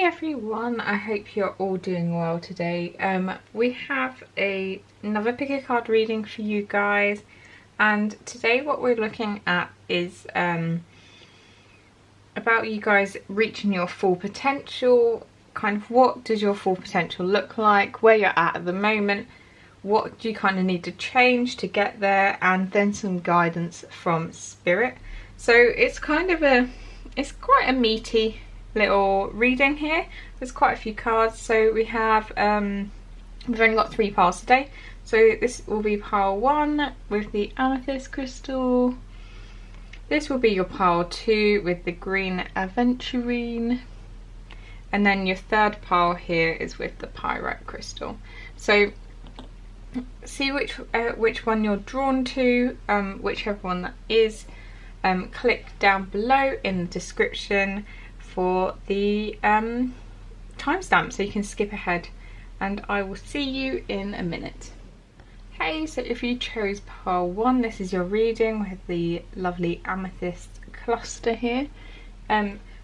everyone, I hope you're all doing well today. We have another pick a card reading for you guys, and today what we're looking at is about you guys reaching your full potential. Kind of what does your full potential look like, where you're at the moment, what do you kind of need to change to get there, and then some guidance from Spirit. So it's kind of it's quite a meaty little reading here. There's quite a few cards, so we have we've only got 3 piles today, so this will be pile 1 with the amethyst crystal. This will be your pile 2 with the green aventurine, and then your 3rd pile here is with the pyrite crystal. So see which one you're drawn to, whichever one that is. Click down below in the description for the timestamp so you can skip ahead, and I will see you in a minute. Hey, so if you chose pile 1, this is your reading with the lovely amethyst cluster here.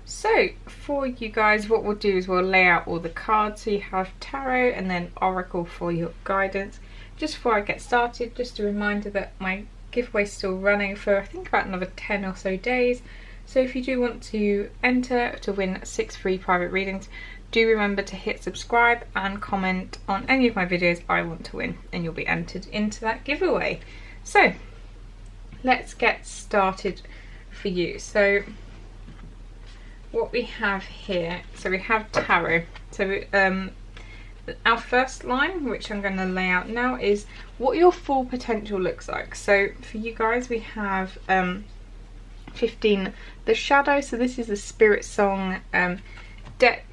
So for you guys, what we'll do is we'll lay out all the cards, so you have tarot and then oracle for your guidance. Just before I get started, just a reminder that my giveaway is still running for I think about another 10 or so days. So if you do want to enter to win 6 free private readings, do remember to hit subscribe and comment on any of my videos I want to win, and you'll be entered into that giveaway. So let's get started for you. So what we have here, so we have tarot. So our first line, which I'm going to lay out now, is what your full potential looks like. So for you guys, we have 15 the shadow. So this is the Spiritsong deck.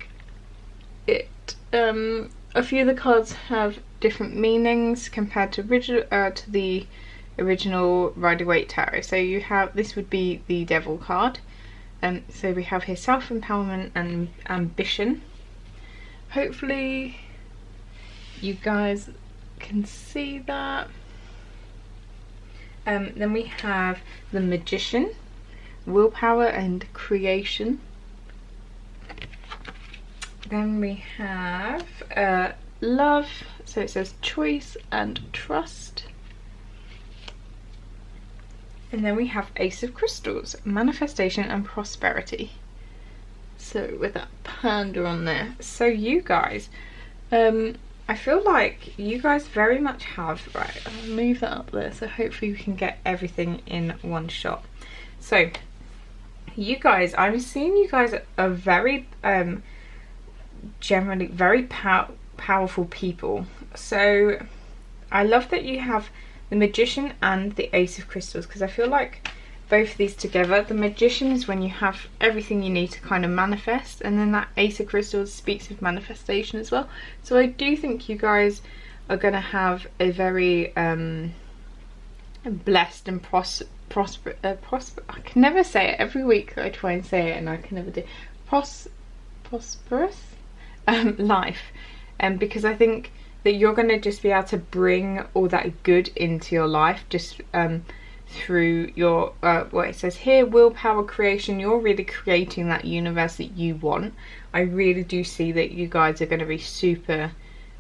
A few of the cards have different meanings compared to the original Rider-Waite tarot. So you have, this would be the Devil card. So we have here self-empowerment and ambition. Hopefully you guys can see that. Then we have the Magician, willpower and creation. Then we have love, so it says choice and trust. And then we have Ace of Crystals, manifestation and prosperity. So with that panda on there. So you guys, I feel like you guys very much have, right, I'll move that up there so hopefully we can get everything in one shot. So you guys, I'm seeing you guys are very generally very powerful people. So I love that you have the Magician and the Ace of Crystals, because I feel like both of these together, the Magician is when you have everything you need to kind of manifest, and then that Ace of Crystals speaks of manifestation as well. So I do think you guys are going to have a very blessed and prosperous, I can never say it, every week I try and say it and I can never do, prosperous life, because I think that you're going to just be able to bring all that good into your life just through your what it says here, willpower, creation. You're really creating that universe that you want. I really do see that you guys are going to be super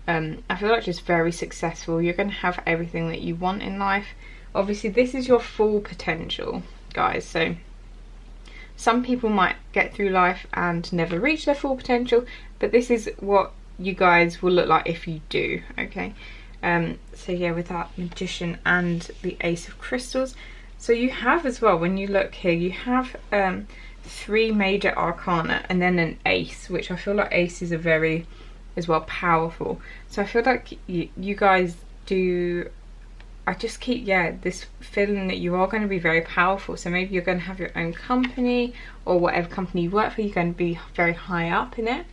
I feel like just very successful. You're going to have everything that you want in life. Obviously this is your full potential, guys, so some people might get through life and never reach their full potential, but this is what you guys will look like if you do, okay? So yeah, with that Magician and the Ace of Crystals. So you have as well, when you look here, you have 3 major arcana and then an ace, which I feel like aces are very as well powerful. So I feel like you guys do, I just keep, yeah, this feeling that you are going to be very powerful. So maybe you're going to have your own company, or whatever company you work for, you're going to be very high up in it.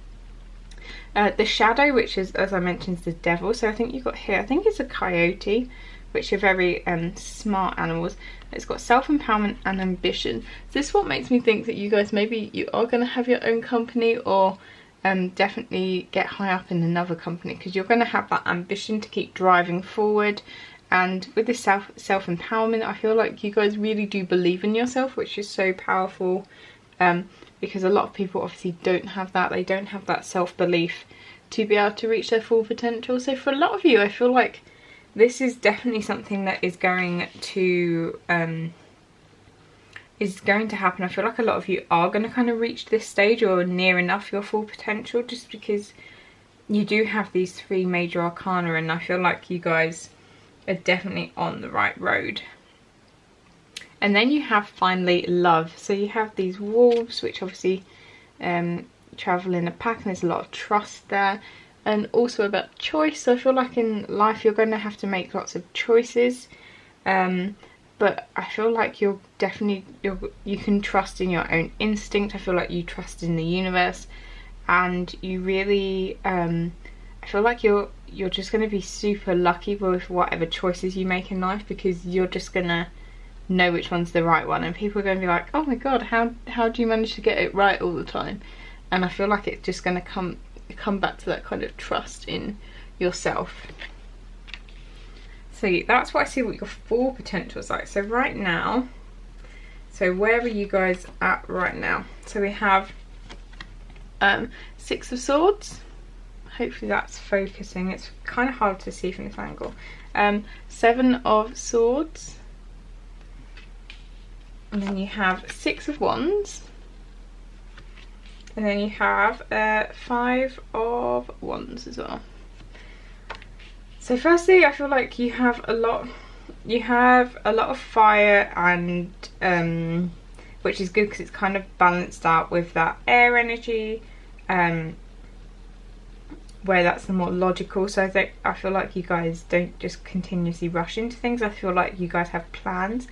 The shadow, which is, as I mentioned, is the devil. So I think you've got here, I think it's a coyote, which are very smart animals. It's got self-empowerment and ambition. So this is what makes me think that you guys, maybe you are going to have your own company, or definitely get high up in another company, because you're going to have that ambition to keep driving forward. And with this self-empowerment, I feel like you guys really do believe in yourself, which is so powerful. because a lot of people obviously don't have that. They don't have that self-belief to be able to reach their full potential. So for a lot of you, I feel like this is definitely something that is going to happen. I feel like a lot of you are going to kind of reach this stage or near enough your full potential, just because you do have these 3 major arcana, and I feel like you guys are definitely on the right road. And then you have finally love. So you have these wolves, which obviously travel in a pack, and there's a lot of trust there, and also about choice. So I feel like in life you're going to have to make lots of choices, but I feel like you're definitely, you can trust in your own instinct. I feel like you trust in the universe, and you really I feel like you're just going to be super lucky with whatever choices you make in life, because you're just going to know which one's the right one, and people are going to be like, oh my god, how do you manage to get it right all the time? And I feel like it's just going to come back to that kind of trust in yourself. So that's what I see what your full potential is like. So right now, so where are you guys at right now? So we have 6 of Swords. Hopefully that's focusing. It's kind of hard to see from this angle. 7 of Swords. And then you have 6 of Wands. And then you have 5 of Wands as well. So firstly, I feel like you have a lot of fire, and which is good because it's kind of balanced out with that air energy, where that's the more logical. So I feel like you guys don't just continuously rush into things. I feel like you guys have plans.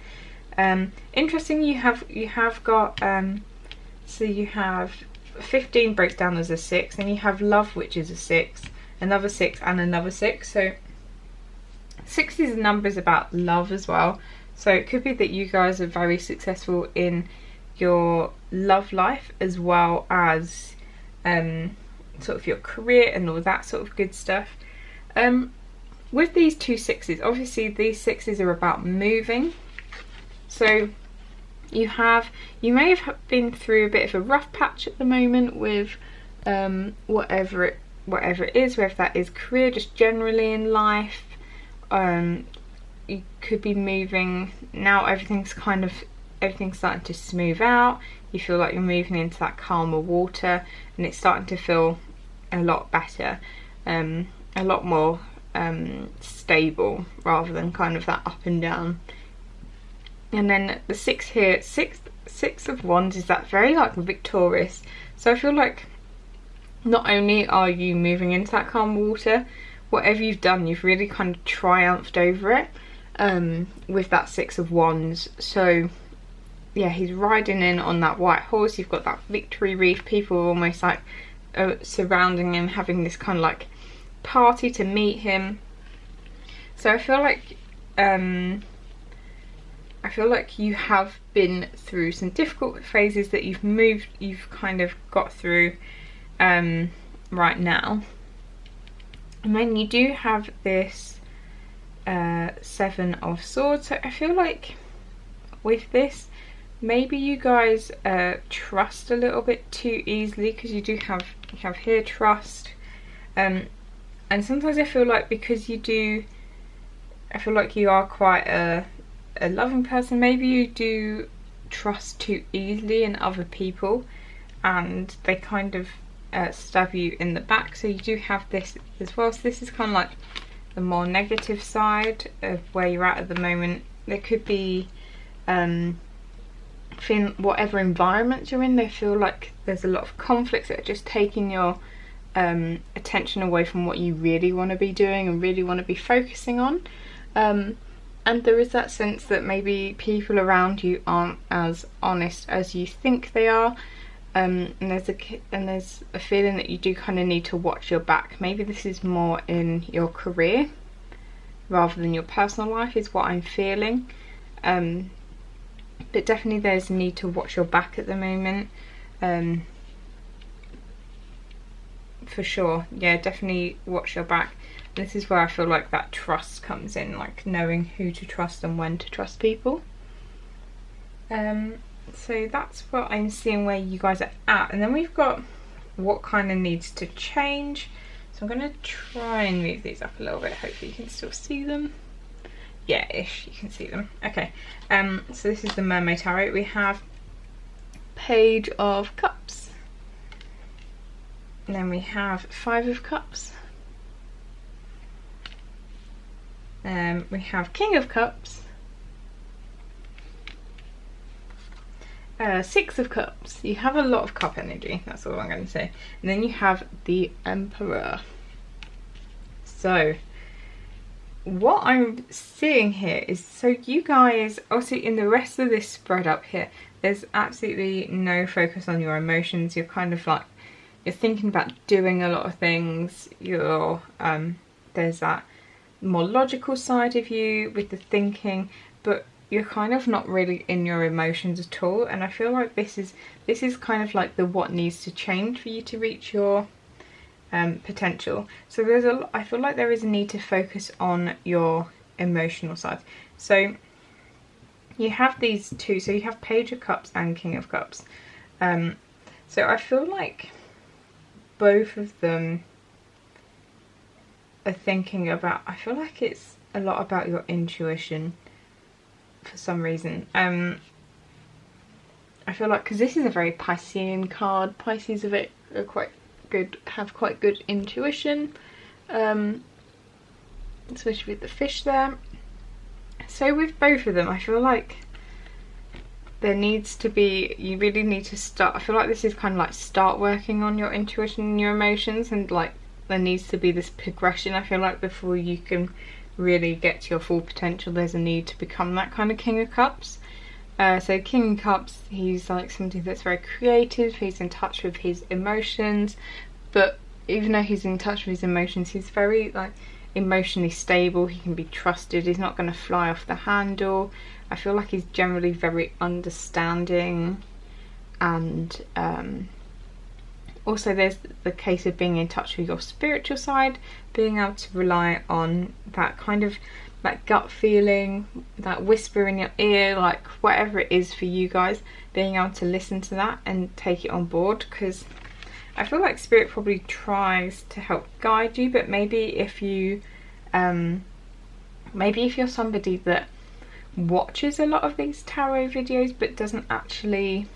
Interesting, you have got so you have 15 breaks down as a 6, and you have love, which is a 6, another 6, and another 6. So 6 is numbers about love as well. So it could be that you guys are very successful in your love life, as well as sort of your career and all that sort of good stuff. With these 2 6s, obviously these 6s are about moving. So you may have been through a bit of a rough patch at the moment with whatever it is, whether that is career, just generally in life. You could be moving now. Everything's starting to smooth out. You feel like you're moving into that calmer water, and it's starting to feel a lot better, a lot more stable, rather than kind of that up and down. And then the 6 here, 6 of Wands, is that very like victorious. So I feel like not only are you moving into that calm water, whatever you've done, you've really kind of triumphed over it, with that 6 of Wands. So yeah, he's riding in on that white horse. You've got that victory wreath. People are almost like surrounding him, having this kind of like party to meet him. So I feel like you have been through some difficult phases that you've kind of got through right now. And then you do have this 7 of Swords. So I feel like with this, maybe you guys trust a little bit too easily, because you have here trust, and sometimes I feel like because you are quite a loving person, maybe you do trust too easily in other people, and they kind of stab you in the back. So you do have this as well. So this is kind of like the more negative side of where you're at the moment. There could be whatever environment you're in, they feel like there's a lot of conflicts that are just taking your attention away from what you really want to be doing and really want to be focusing on. And there is that sense that maybe people around you aren't as honest as you think they are, and there's a feeling that you do kind of need to watch your back. Maybe this is more in your career rather than your personal life, is what I'm feeling. But definitely there's a need to watch your back at the moment, for sure. Yeah, definitely watch your back. This is where I feel like that trust comes in, like knowing who to trust and when to trust people. So that's what I'm seeing where you guys are at. And then we've got what kind of needs to change. So I'm going to try and move these up a little bit. Hopefully you can still see them. Yeah, ish, you can see them. Okay, so this is the Mermaid Tarot. We have Page of Cups. And then we have Five of Cups. We have King of Cups. Six of Cups. You have a lot of cup energy, that's all I'm going to say. And then you have the Emperor. So what I'm seeing here is, so you guys, also in the rest of this spread up here, there's absolutely no focus on your emotions. You're kind of like, you're thinking about doing a lot of things. You're there's that more logical side of you with the thinking, but you're kind of not really in your emotions at all. And I feel like this is kind of like the what needs to change for you to reach your potential. So there's I feel like there is a need to focus on your emotional side. So you have these two, so you have Page of Cups and King of Cups. So I feel like both of them are thinking about, I feel like it's a lot about your intuition for some reason. I feel like, because this is a very Piscean card, Pisces are quite good, have quite good intuition, especially with the fish there. So with both of them, I feel like there needs to be, you really need to start, I feel like this is kind of like start working on your intuition and your emotions, and like there needs to be this progression. I feel like before you can really get to your full potential, there's a need to become that kind of King of Cups. So King of Cups, he's like somebody that's very creative, he's in touch with his emotions, but even though he's in touch with his emotions, he's very like emotionally stable, he can be trusted, he's not going to fly off the handle. I feel like he's generally very understanding, and also there's the case of being in touch with your spiritual side, being able to rely on that kind of that gut feeling, that whisper in your ear, like whatever it is for you guys, being able to listen to that and take it on board. Because I feel like Spirit probably tries to help guide you, but maybe if you maybe if you're somebody that watches a lot of these tarot videos but doesn't actually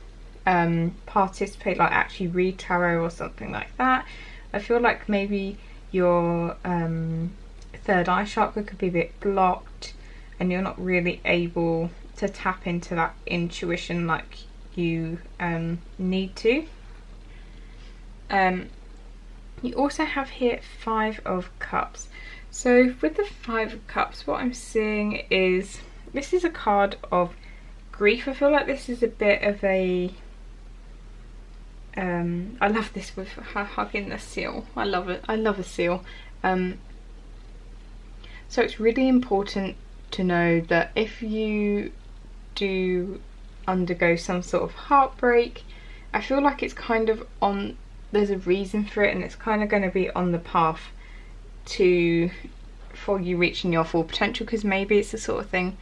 participate, like actually read tarot or something like that, I feel like maybe your third eye chakra could be a bit blocked and you're not really able to tap into that intuition like you need to. You also have here Five of Cups. So with the Five of Cups, what I'm seeing is this is a card of grief. I feel like this is a bit of a I love this with her hugging the seal. I love it. I love a seal. So it's really important to know that if you do undergo some sort of heartbreak, I feel like it's kind of on, there's a reason for it, and it's kind of going to be on the path for you reaching your full potential, because maybe it's the sort of thing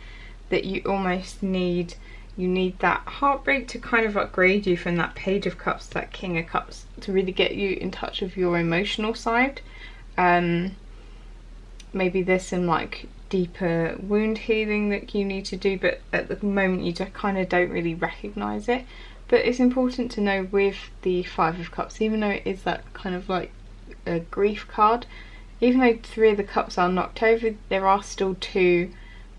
that you almost need. You need that heartbreak to kind of upgrade you from that Page of Cups to that King of Cups, to really get you in touch with your emotional side. Maybe there's some like deeper wound healing that you need to do, but at the moment you just kind of don't really recognise it. But it's important to know with the Five of Cups, even though it is that kind of like a grief card, even though three of the cups are knocked over, there are still two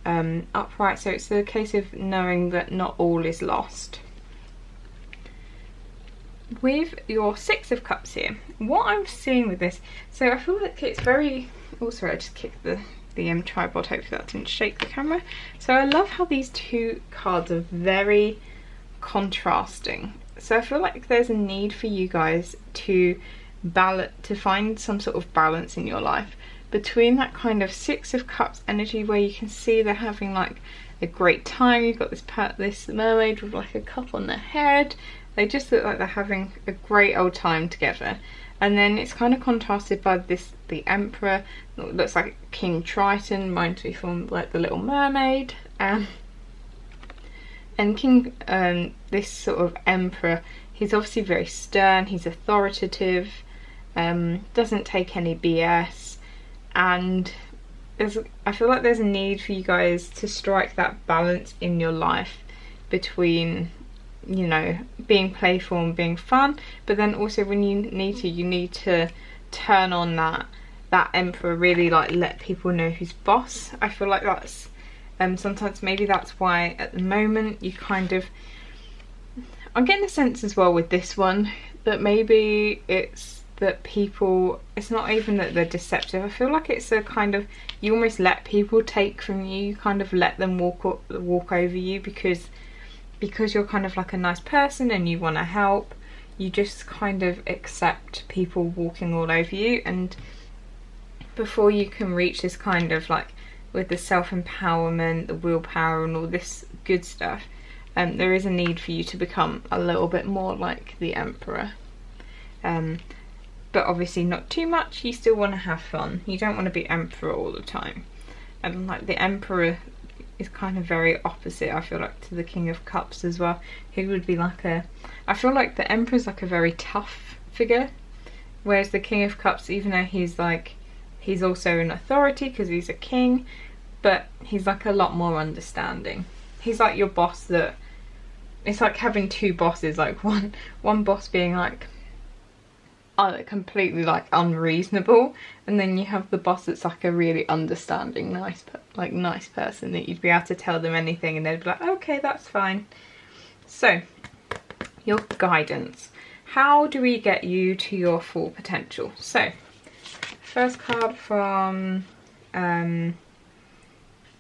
upright, so it's a case of knowing that not all is lost. With your Six of Cups here, what I'm seeing with this, so I feel like it's very, oh sorry, I just kicked the tripod, hopefully that didn't shake the camera. So I love how these two cards are very contrasting. So I feel like there's a need for you guys to find some sort of balance in your life between that kind of Six of Cups energy where you can see they're having like a great time. You've got this mermaid with like a cup on their head. They just look like they're having a great old time together. And then it's kind of contrasted by the Emperor. It looks like King Triton, reminds me from like the Little Mermaid. And this sort of emperor, he's obviously very stern, he's authoritative, doesn't take any BS, and I feel like there's a need for you guys to strike that balance in your life between, you know, being playful and being fun, but then also when you need to turn on that emperor, really like let people know who's boss. I feel like that's sometimes maybe that's why at the moment you kind of, I'm getting a sense as well with this one that maybe it's that people, it's not even that they're deceptive. I feel like it's a kind of, you almost let people take from you, you kind of let them walk over you because you're kind of like a nice person and you want to help. You just kind of accept people walking all over you, and before you can reach this kind of like, with the self-empowerment, the willpower and all this good stuff, there is a need for you to become a little bit more like the emperor. But obviously not too much. You still want to have fun. You don't want to be emperor all the time. And like the emperor is kind of very opposite, I feel like, to the King of Cups as well. He would be like I feel like the emperor's like a very tough figure, whereas the King of Cups, even though he's also an authority because he's a king, but he's like a lot more understanding. He's like your boss that, it's like having two bosses, like one boss being like completely like unreasonable, and then you have the boss that's like a really understanding, nice person that you'd be able to tell them anything and they'd be like, okay, that's fine. So your guidance, how do we get you to your full potential? So first card from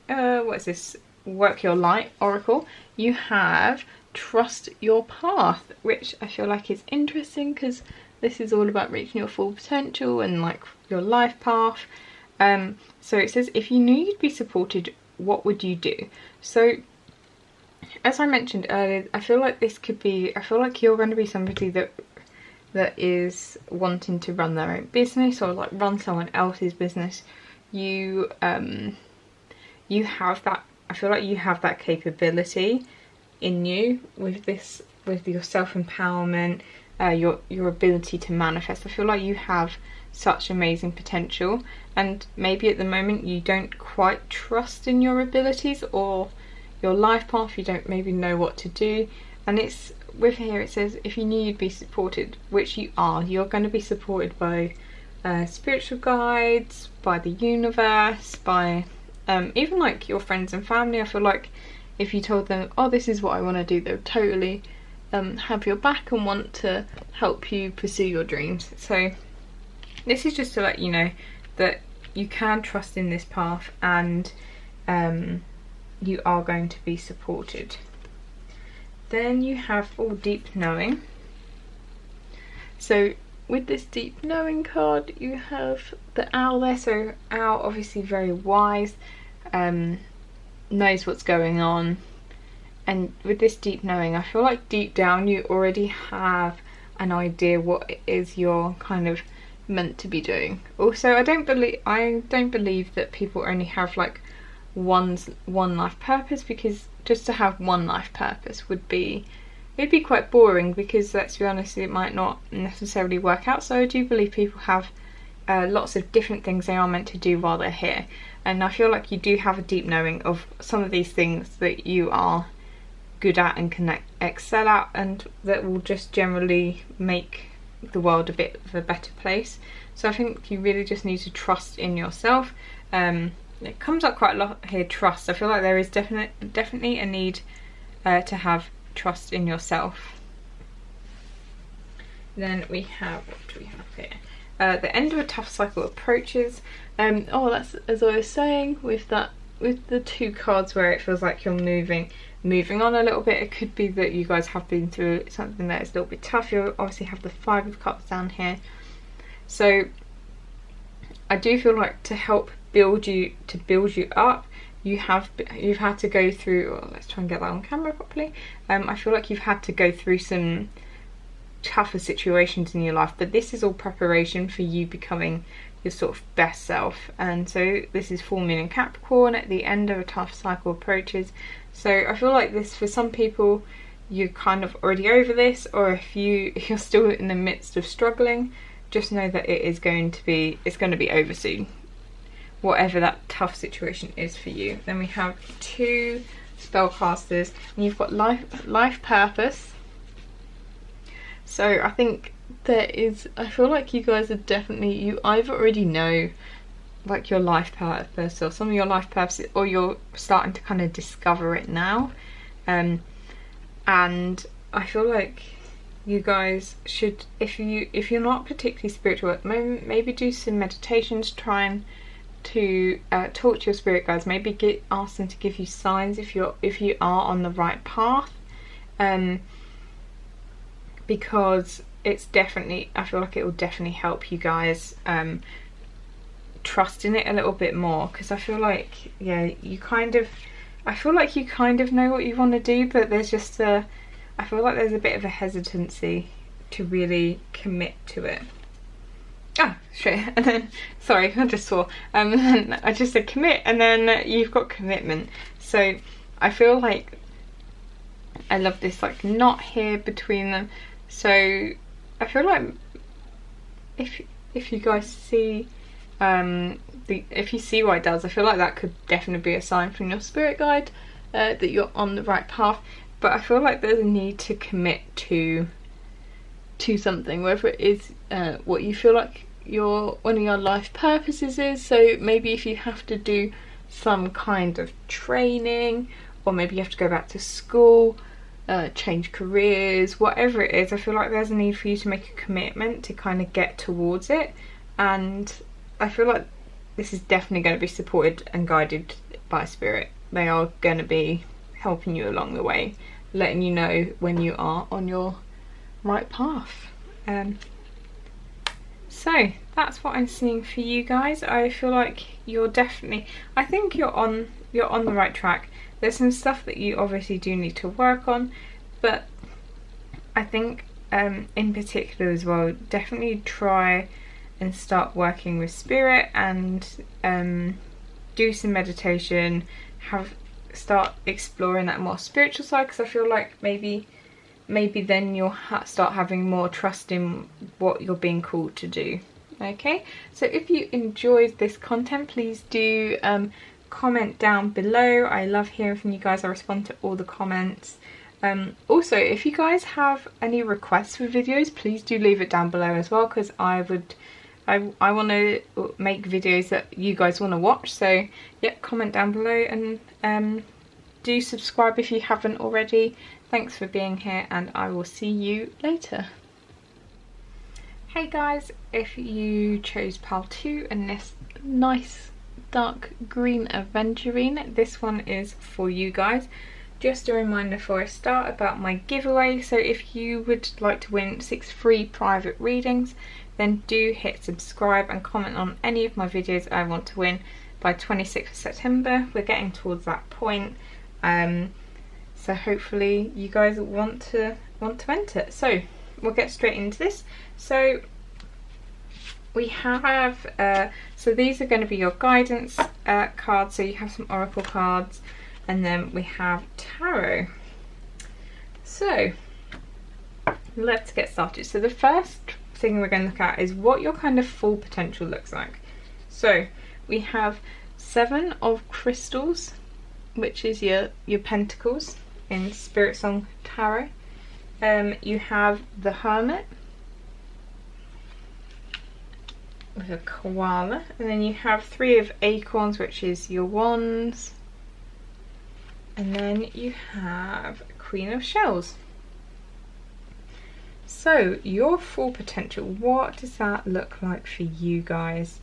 what is this, Work Your Light Oracle, you have Trust Your Path, which I feel like is interesting because this is all about reaching your full potential and like your life path. So it says, if you knew you'd be supported, what would you do? So as I mentioned earlier, I feel like this could be, I feel like you're going to be somebody that is wanting to run their own business or like run someone else's business. You have that, I feel like you have that capability in you with this, with your self-empowerment, your ability to manifest. I feel like you have such amazing potential, and maybe at the moment you don't quite trust in your abilities or your life path, you don't maybe know what to do. And it's with here, it says if you knew you'd be supported, which you are, you're going to be supported by spiritual guides, by the universe, by even like your friends and family. I feel like if you told them, oh, this is what I want to do, they would totally have your back and want to help you pursue your dreams. So this is just to let you know that you can trust in this path, and you are going to be supported. Then you have Deep Knowing. So with this Deep Knowing card, you have the Owl there. So Owl, obviously very wise, knows what's going on. And with this Deep Knowing, I feel like deep down you already have an idea what it is you're kind of meant to be doing. Also, I don't believe that people only have like one life purpose, because just to have one life purpose would be, it'd be quite boring, because let's be honest, it might not necessarily work out. So I do believe people have lots of different things they are meant to do while they're here, and I feel like you do have a deep knowing of some of these things that you are good at and can excel at, and that will just generally make the world a bit of a better place. So I think you really just need to trust in yourself. It comes up quite a lot here, trust. I feel like there is definitely a need to have trust in yourself. Then we have, what do we have here? The end of a tough cycle approaches. That's, as I was saying, with the two cards where it feels like you're moving on a little bit. It could be that you guys have been through something that is a little bit tough. You obviously have the Five of Cups down here. So I do feel like to help build you up, you've had to go through, let's try and get that on camera properly. I feel like you've had to go through some tougher situations in your life, but this is all preparation for you becoming your sort of best self. And so this is full moon in Capricorn. At the end of a tough cycle approaches, So I feel like this, for some people, you're kind of already over this, or if you're still in the midst of struggling, just know that it's going to be over soon, whatever that tough situation is for you. Then we have 2 spellcasters, and you've got life purpose. So I think I feel like you guys are definitely, you either already know like your life purpose or some of your life purposes, or you're starting to kind of discover it now. And I feel like you guys should, if you're not particularly spiritual at the moment, maybe do some meditations, trying to talk to your spirit guides, maybe ask them to give you signs if you are on the right path, because it's definitely, I feel like it will definitely help you guys trust in it a little bit more, because I feel like, yeah, I feel like you kind of know what you want to do, but there's just I feel like there's a bit of a hesitancy to really commit to it. Ah, straight, and then, sorry, I just saw, and then I just said commit, and then you've got commitment. So I feel like I love this like knot here between them. So I feel like if you guys see if you see what it does, I feel like that could definitely be a sign from your spirit guide that you're on the right path. But I feel like there's a need to commit to something, whether it is what you feel like one of your life purposes is. So maybe if you have to do some kind of training, or maybe you have to go back to school, change careers, whatever it is, I feel like there's a need for you to make a commitment to kind of get towards it. And I feel like this is definitely going to be supported and guided by spirit. They are going to be helping you along the way, letting you know when you are on your right path. So that's what I'm seeing for you guys. I feel like you're definitely, I think you're on the right track. There's some stuff that you obviously do need to work on, but I think in particular as well, definitely try and start working with spirit, and do some meditation, start exploring that more spiritual side, because I feel like maybe then you'll start having more trust in what you're being called to do. Okay, so if you enjoyed this content, please do comment down below. I love hearing from you guys. I respond to all the comments. Also, if you guys have any requests for videos, please do leave it down below as well, because I want to make videos that you guys want to watch. So yeah, comment down below, and do subscribe if you haven't already. Thanks for being here, and I will see you later. Hey guys, if you chose pile 2 and this nice dark green aventurine, this one is for you guys. Just a reminder before I start about my giveaway. So if you would like to win 6 free private readings, then do hit subscribe and comment on any of my videos I want to win by 26th of September. We're getting towards that point. So hopefully you guys want to enter. So we'll get straight into this. So we have so these are going to be your guidance cards. So you have some oracle cards, and then we have tarot. So let's get started. So the first thing we're going to look at is what your kind of full potential looks like. So we have 7 of crystals, which is your pentacles in Spiritsong Tarot. You have the Hermit with a koala, and then you have 3 of acorns, which is your wands, and then you have Queen of Shells. So your full potential, what does that look like for you guys?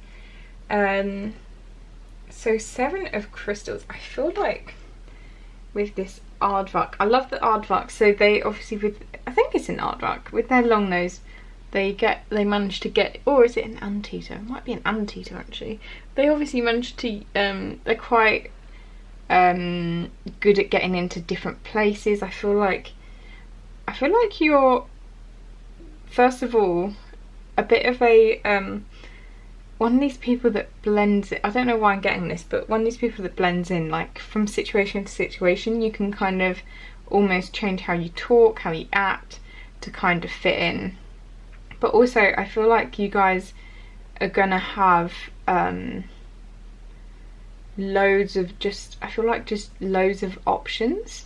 So 7 of crystals, I feel like with this aardvark, I love the aardvark. So they obviously, I think it's an aardvark, with their long nose, they manage to get, or is it an anteater? It might be an anteater actually. They obviously manage to, they're quite good at getting into different places. I feel like you're, first of all, a bit of a one of these people that blends it, I don't know why I'm getting this, but one of these people that blends in, like from situation to situation. You can kind of almost change how you talk, how you act to kind of fit in. But also I feel like you guys are gonna have loads of just loads of options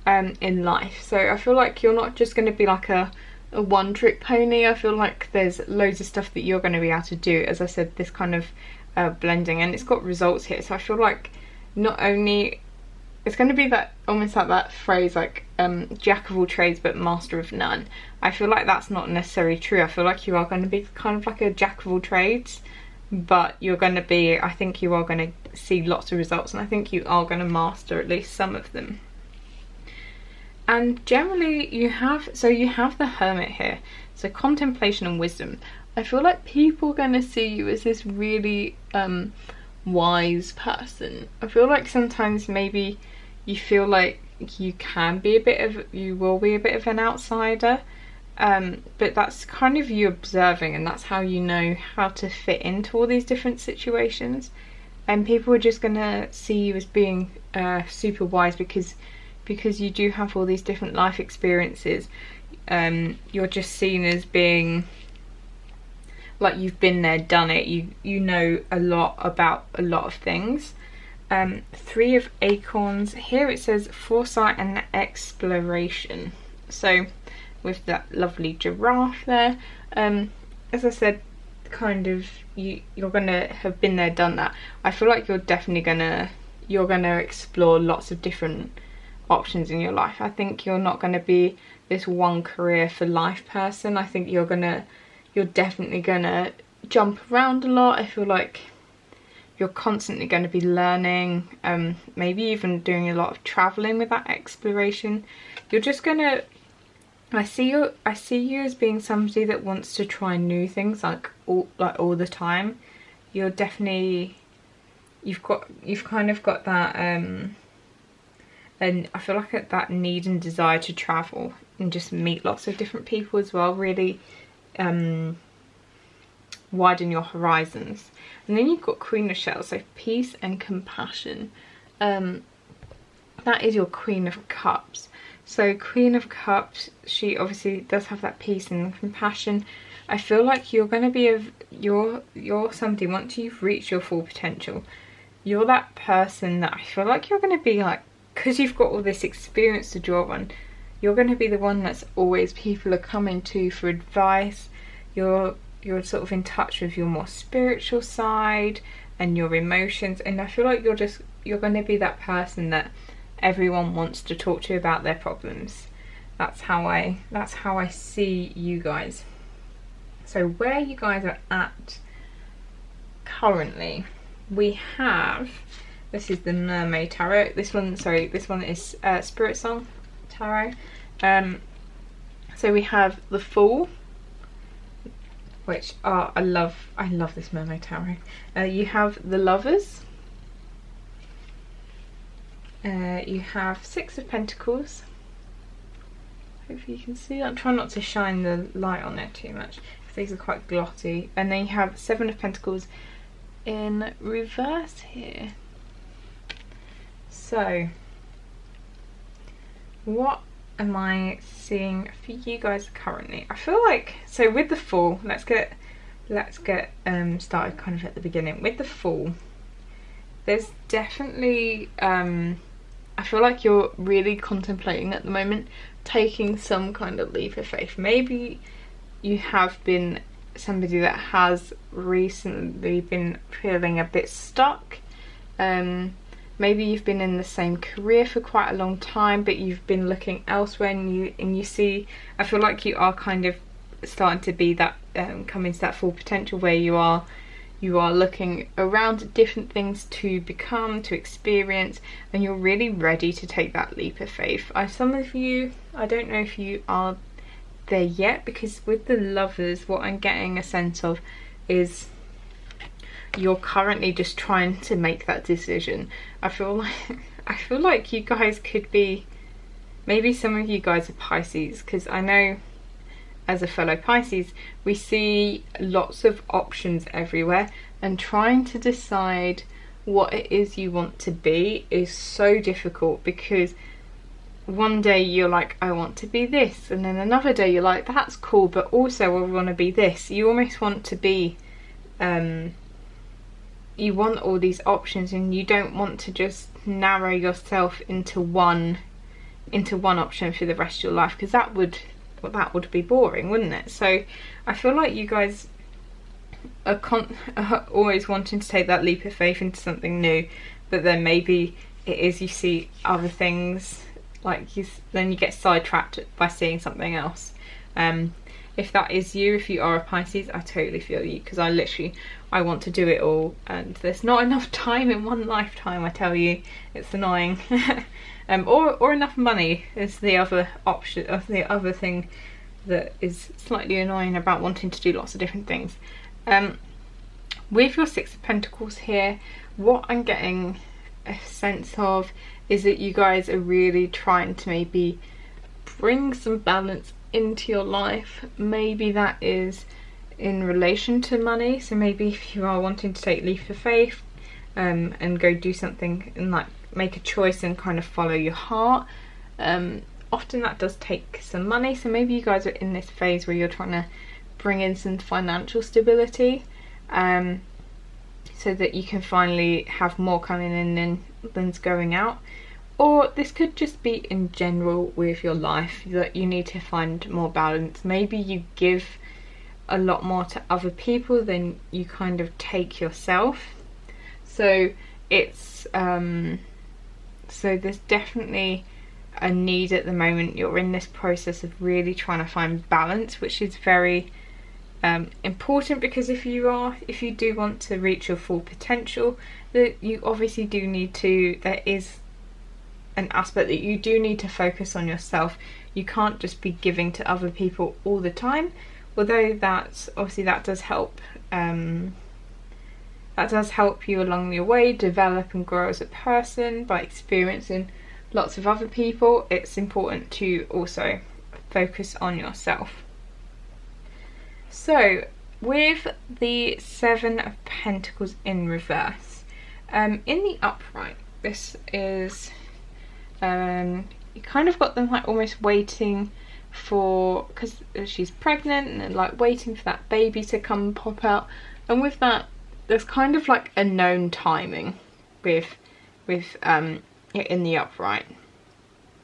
in life. So I feel like you're not just going to be like a one trick pony. I feel like there's loads of stuff that you're going to be able to do, as I said, this kind of blending, and it's got results here. So I feel like not only it's going to be that almost like that phrase, like jack of all trades but master of none. I feel like that's not necessarily true. I feel like you are going to be kind of like a jack of all trades, but you're going to be, I think you are going to see lots of results, and I think you are going to master at least some of them. And generally you have the Hermit here, so contemplation and wisdom. I feel like people are going to see you as this really wise person. I feel like sometimes maybe you feel like you will be a bit of an outsider, but that's kind of you observing, and that's how you know how to fit into all these different situations. And people are just gonna see you as being super wise because you do have all these different life experiences. You're just seen as being like you've been there, done it. You know a lot about a lot of things. 3 of Acorns. Here it says foresight and exploration. So with that lovely giraffe there, as I said, kind of you're gonna have been there, done that. I feel like you're definitely gonna explore lots of different options in your life. I think you're not gonna be this one career for life person. I think you're definitely gonna jump around a lot. I feel like you're constantly going to be learning, maybe even doing a lot of traveling with that exploration. You're just gonna, I see you as being somebody that wants to try new things like all the time. You're definitely, you've kind of got that and I feel like that need and desire to travel and just meet lots of different people as well. Really widen your horizons. And then you've got Queen of Shells, so peace and compassion. That is your Queen of Cups. So Queen of Cups, she obviously does have that peace and compassion. I feel like you're going to be you're somebody, once you've reached your full potential, you're that person that I feel like you're going to be like, because you've got all this experience to draw on, you're going to be the one that's always people are coming to for advice. You're sort of in touch with your more spiritual side and your emotions, and I feel like you're going to be that person that everyone wants to talk to about their problems. That's how I see you guys. So where you guys are at currently, we have, this is the Mermaid Tarot. This one is Spiritsong Tarot. So we have the Fool, which I love this Mermaid Tarot. You have the Lovers. You have 6 of Pentacles. Hopefully you can see that. I'm trying not to shine the light on it too much, because these are quite glotty. And then you have 7 of Pentacles in reverse here. So what am I seeing for you guys currently? I feel like, so with the Fool, let's get started kind of at the beginning. With the Fool, there's definitely I feel like you're really contemplating at the moment taking some kind of leap of faith. Maybe you have been somebody that has recently been feeling a bit stuck. Maybe you've been in the same career for quite a long time, but you've been looking elsewhere, and you see, I feel like you are kind of starting to be that coming to that full potential where you are looking around at different things to become, to experience, and you're really ready to take that leap of faith. Some of you, I don't know if you are there yet, because with the Lovers, what I'm getting a sense of is you're currently just trying to make that decision. I feel like you guys could be, maybe some of you guys are Pisces, because I know as a fellow Pisces we see lots of options everywhere, and trying to decide what it is you want to be is so difficult, because one day you're like, I want to be this, and then another day you're like, that's cool, but also I want to be this. You almost want to be, you want all these options, and you don't want to just narrow yourself into one option for the rest of your life, because that would be boring, wouldn't it? So I feel like you guys are always wanting to take that leap of faith into something new, but then maybe it is you see other things, like then you get sidetracked by seeing something else. If that is you, if you are a Pisces, I totally feel you, because I want to do it all, and there's not enough time in one lifetime, I tell you. It's annoying. Or enough money is the other option, or the other thing that is slightly annoying about wanting to do lots of different things. With your Six of Pentacles here, what I'm getting a sense of is that you guys are really trying to maybe bring some balance into your life. Maybe that is in relation to money, so maybe if you are wanting to take leap of faith and go do something and like make a choice and kind of follow your heart, often that does take some money. So maybe you guys are in this phase where you're trying to bring in some financial stability, so that you can finally have more coming in than's going out. Or this could just be in general with your life, that you need to find more balance. Maybe you give a lot more to other people than you kind of take yourself. So it's so there's definitely a need at the moment. You're in this process of really trying to find balance, which is very important, because if you do want to reach your full potential, that you obviously do need to, there is an aspect that you do need to focus on yourself. You can't just be giving to other people all the time, although that does help. That does help you along your way develop and grow as a person by experiencing lots of other people. It's important to also focus on yourself. So with the Seven of Pentacles in reverse, in the upright, this is you kind of got them like almost waiting for, because she's pregnant and like waiting for that baby to come and pop out, and with that there's kind of like a known timing with in the upright.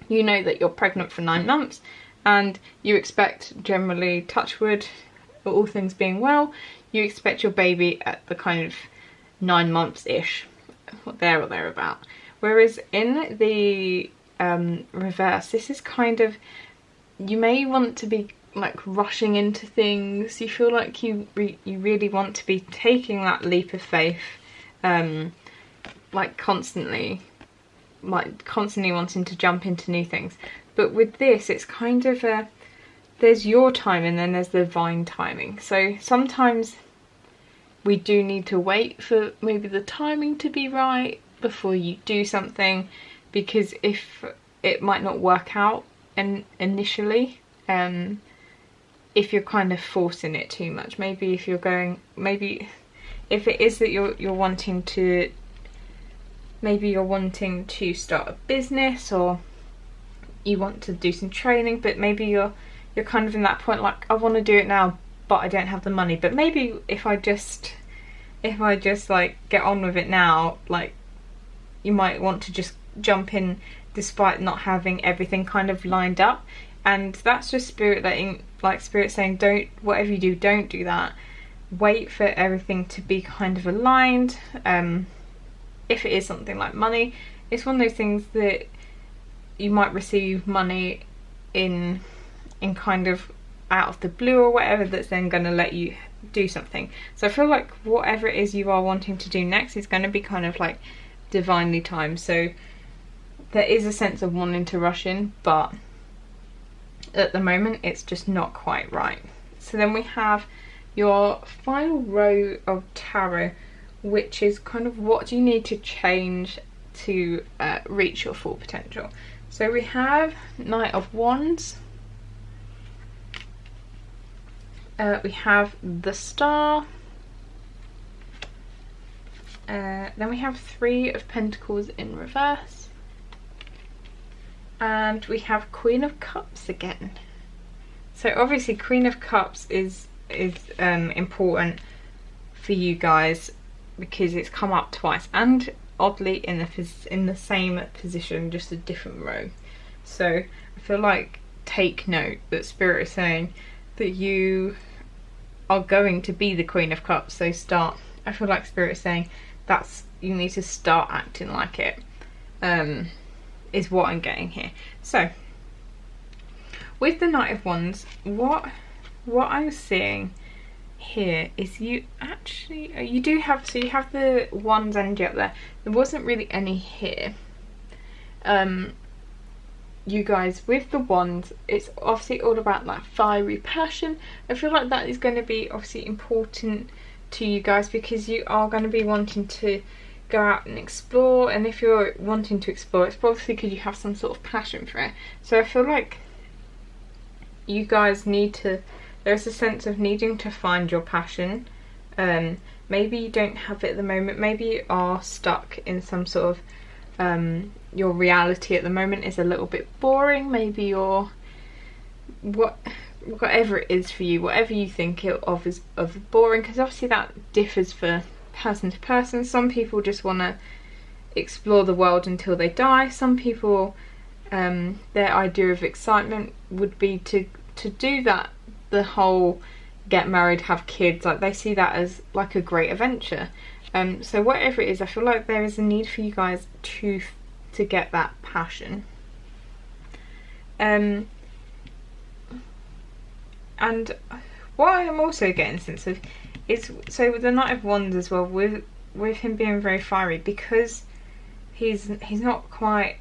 You know that you're pregnant for 9 months, and you expect, generally, touch wood, all things being well, you expect your baby at the kind of 9 months ish, there or thereabout. Whereas in the reverse, this is kind of, you may want to be like rushing into things. You feel like you really want to be taking that leap of faith, like constantly wanting to jump into new things. But with this, it's kind of there's your time and then there's the divine timing. So sometimes we do need to wait for maybe the timing to be right before you do something, because if it might not work out initially, if you're kind of forcing it too much. Maybe if if it is that you're wanting to, maybe you're wanting to start a business, or you want to do some training, but maybe you're kind of in that point like, I want to do it now but I don't have the money. But maybe if I just like get on with it now, like you might want to just jump in despite not having everything kind of lined up. And that's just spirit letting, like spirit saying, don't, whatever you do, don't do that. Wait for everything to be kind of aligned. If it is something like money, it's one of those things that you might receive money in kind of out of the blue or whatever, that's then going to let you do something. So I feel like whatever it is you are wanting to do next is going to be kind of like divinely timed. So there is a sense of wanting to rush in, but at the moment it's just not quite right. So then we have your final row of tarot, which is kind of what do you need to change to reach your full potential. So we have Knight of Wands, we have the Star, Then we have Three of Pentacles in reverse. And we have Queen of Cups again. So obviously Queen of Cups is important for you guys because it's come up twice, and oddly in the same position, just a different row. So I feel like, take note that Spirit is saying that you are going to be the Queen of Cups. So I feel like Spirit is saying you need to start acting like it, is what I'm getting here. So with the Knight of Wands, what I'm seeing here is you have the Wands energy up there. There wasn't really any here. You guys, with the Wands, it's obviously all about that fiery passion. I feel like that is going to be obviously important to you guys because you are going to be wanting to go out and explore, and if you're wanting to explore, it's obviously because you have some sort of passion for it. So I feel like you guys there's a sense of needing to find your passion. Maybe you don't have it at the moment, maybe you are stuck in some sort of your reality at the moment is a little bit boring. Maybe you're whatever it is for you, whatever you think of is boring, because obviously that differs for person to person. Some people just want to explore the world until they die. Some people, their idea of excitement would be to do that, the whole get married, have kids, like they see that as like a great adventure. So whatever it is, I feel like there is a need for you guys to get that passion. And what I am also getting a sense of is, so with the Knight of Wands as well, with him being very fiery, because he's not quite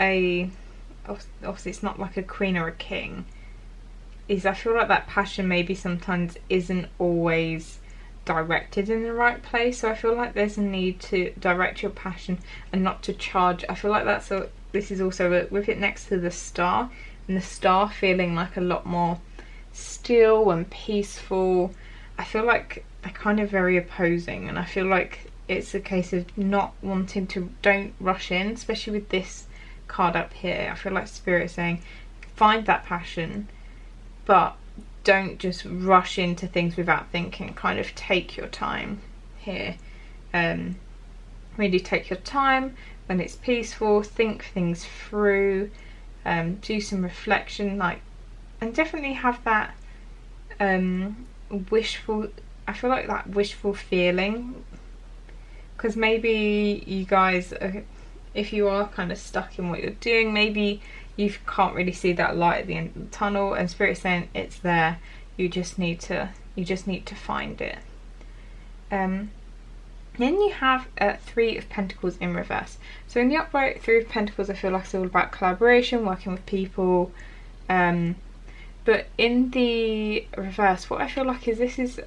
obviously it's not like a queen or a king, I feel like that passion maybe sometimes isn't always directed in the right place. So I feel like there's a need to direct your passion and not to charge. I feel like this is also with it next to the Star, and the Star feeling like a lot more still and peaceful. I feel like they're kind of very opposing, and I feel like it's a case of not wanting to, don't rush in, especially with this card up here. I feel like Spirit is saying find that passion, but don't just rush into things without thinking. Kind of take your time here. Really take your time when it's peaceful, think things through, do some reflection, and definitely have that wishful, I feel like that wishful feeling, because maybe you guys, if you are kind of stuck in what you're doing, maybe you can't really see that light at the end of the tunnel, and Spirit's saying it's there. You just need to find it. Then you have Three of Pentacles in reverse. So in the upright, Three of Pentacles, I feel like it's all about collaboration, working with people. But in the reverse, what I feel like is this is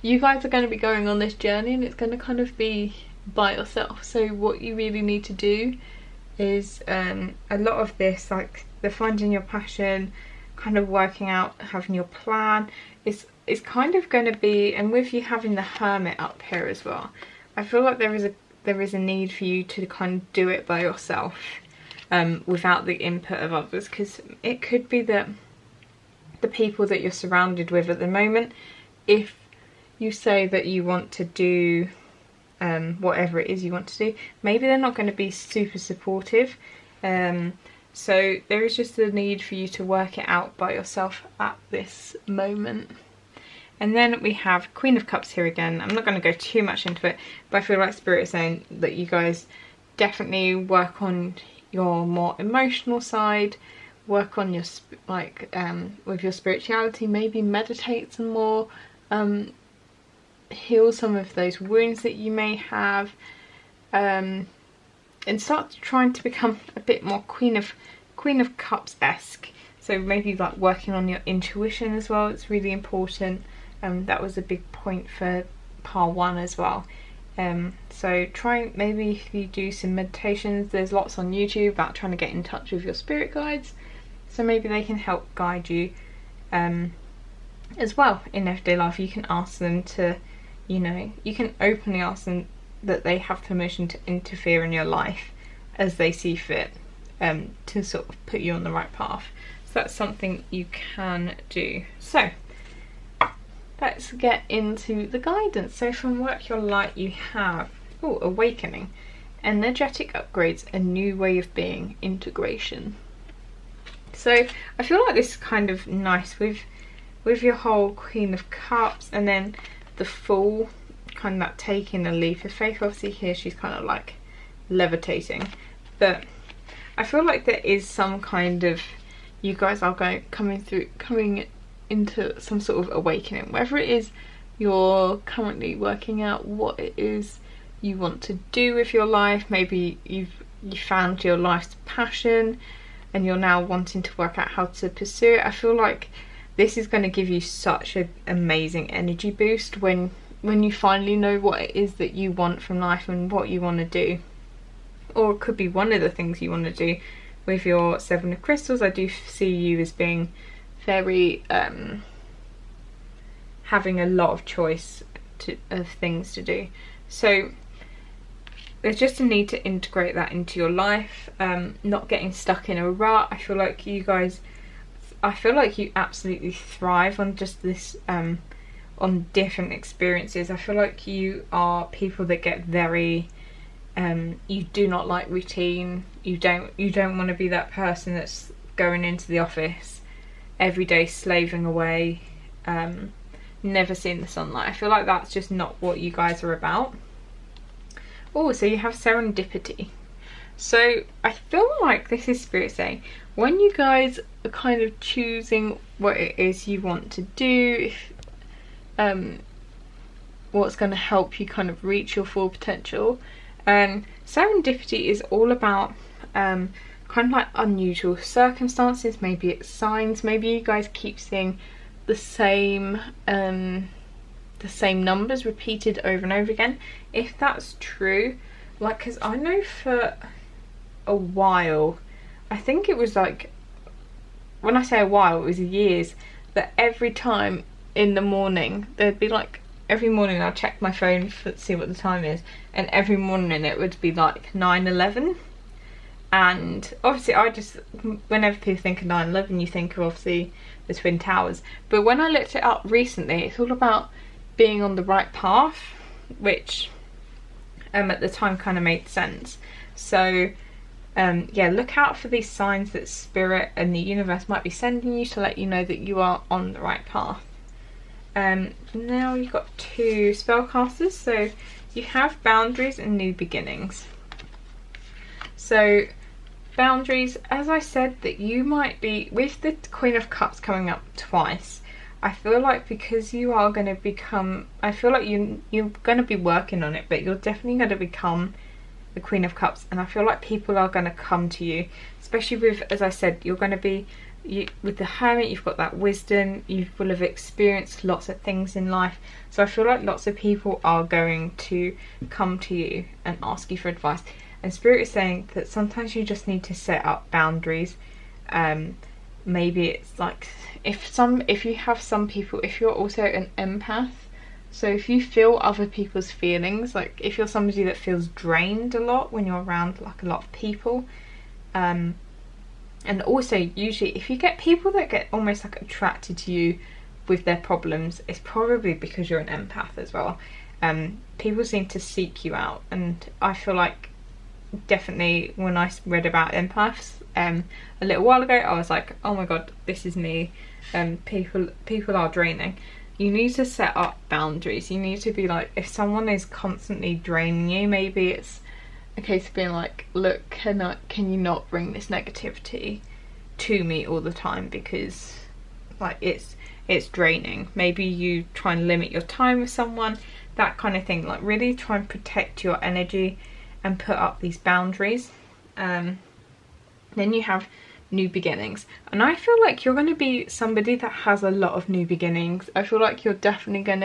you guys are going to be going on this journey, and it's going to kind of be by yourself. So what you really need to do is a lot of this, like the finding your passion, kind of working out, having your plan, is kind of going to be, and with you having the Hermit up here as well, I feel like there is a need for you to kind of do it by yourself, without the input of others, because it could be that the people that you're surrounded with at the moment, if you say that you want to do whatever it is you want to do, maybe they're not going to be super supportive. So there is just a need for you to work it out by yourself at this moment. And then we have Queen of Cups here again. I'm not going to go too much into it, but I feel like Spirit is saying that you guys definitely work on your more emotional side, work on your with your spirituality, maybe meditate some more, heal some of those wounds that you may have, and start trying to become a bit more Queen of Cups-esque. So maybe like working on your intuition as well, it's really important. That was a big point for part 1 as well. So maybe if you do some meditations, there's lots on YouTube about trying to get in touch with your spirit guides, so maybe they can help guide you as well in everyday life. You can ask them to, you can openly ask them that they have permission to interfere in your life as they see fit, to sort of put you on the right path. So that's something you can do. So let's get into the guidance. So from Work Your Light you have awakening, energetic upgrades, a new way of being, integration. So I feel like this is kind of nice with your whole Queen of Cups, and then the Fool, kind of that taking a leap of faith. Obviously here she's kind of like levitating, but I feel like there is some kind of, you guys are coming into some sort of awakening, whether it is you're currently working out what it is you want to do with your life. Maybe you found your life's passion and you're now wanting to work out how to pursue it. I feel like this is going to give you such an amazing energy boost when you finally know what it is that you want from life and what you want to do. Or it could be one of the things you want to do. With your Seven of Crystals, I do see you as being very having a lot of choice of things to do. So there's just a need to integrate that into your life, not getting stuck in a rut. I feel like you guys, you absolutely thrive on just this, on different experiences. I feel like you are people that get very, you do not like routine. You don't want to be that person that's going into the office every day slaving away, never seeing the sunlight. I feel like that's just not what you guys are about. Oh, so you have serendipity. So I feel like this is Spirit saying, when you guys are kind of choosing what it is you want to do, what's going to help you kind of reach your full potential, serendipity is all about kind of like unusual circumstances. Maybe it's signs, maybe you guys keep seeing the same numbers repeated over and over again. If that's true, like, because I know for a while, I think it was like, when I say a while, it was years, that every time in the morning there'd be like, every morning I'll check my phone to see what the time is, and every morning it would be like 9/11. And obviously I just, whenever people think of 9/11 you think of obviously the Twin Towers, but when I looked it up recently, it's all about being on the right path, which at the time kind of made sense. So yeah, look out for these signs that Spirit and the universe might be sending you to let you know that you are on the right path. Now you've got two spellcasters, so you have boundaries and new beginnings. So boundaries, as I said, that you might be, with the Queen of Cups coming up twice, I feel like because you are going to become, I feel like you're going to be working on it, but you're definitely going to become the Queen of Cups, and I feel like people are going to come to you, especially with, as I said, you're going to be, with the Hermit, you've got that wisdom, you will have experienced lots of things in life, so I feel like lots of people are going to come to you and ask you for advice. And Spirit is saying that sometimes you just need to set up boundaries. Maybe it's like, if you have some people, if you're also an empath, so if you feel other people's feelings, like if you're somebody that feels drained a lot when you're around like a lot of people, and also usually if you get people that get almost like attracted to you with their problems, it's probably because you're an empath as well. People seem to seek you out, and I feel like definitely when I read about empaths a little while ago, I was like, oh my god, this is me. People are draining. You need to set up boundaries. You need to be like, if someone is constantly draining you, maybe it's a case of being like, look, can you not bring this negativity to me all the time, because like it's draining. Maybe you try and limit your time with someone, that kind of thing. Like really try and protect your energy and put up these boundaries. Then you have new beginnings, and I feel like you're going to be somebody that has a lot of new beginnings. I feel like you're definitely going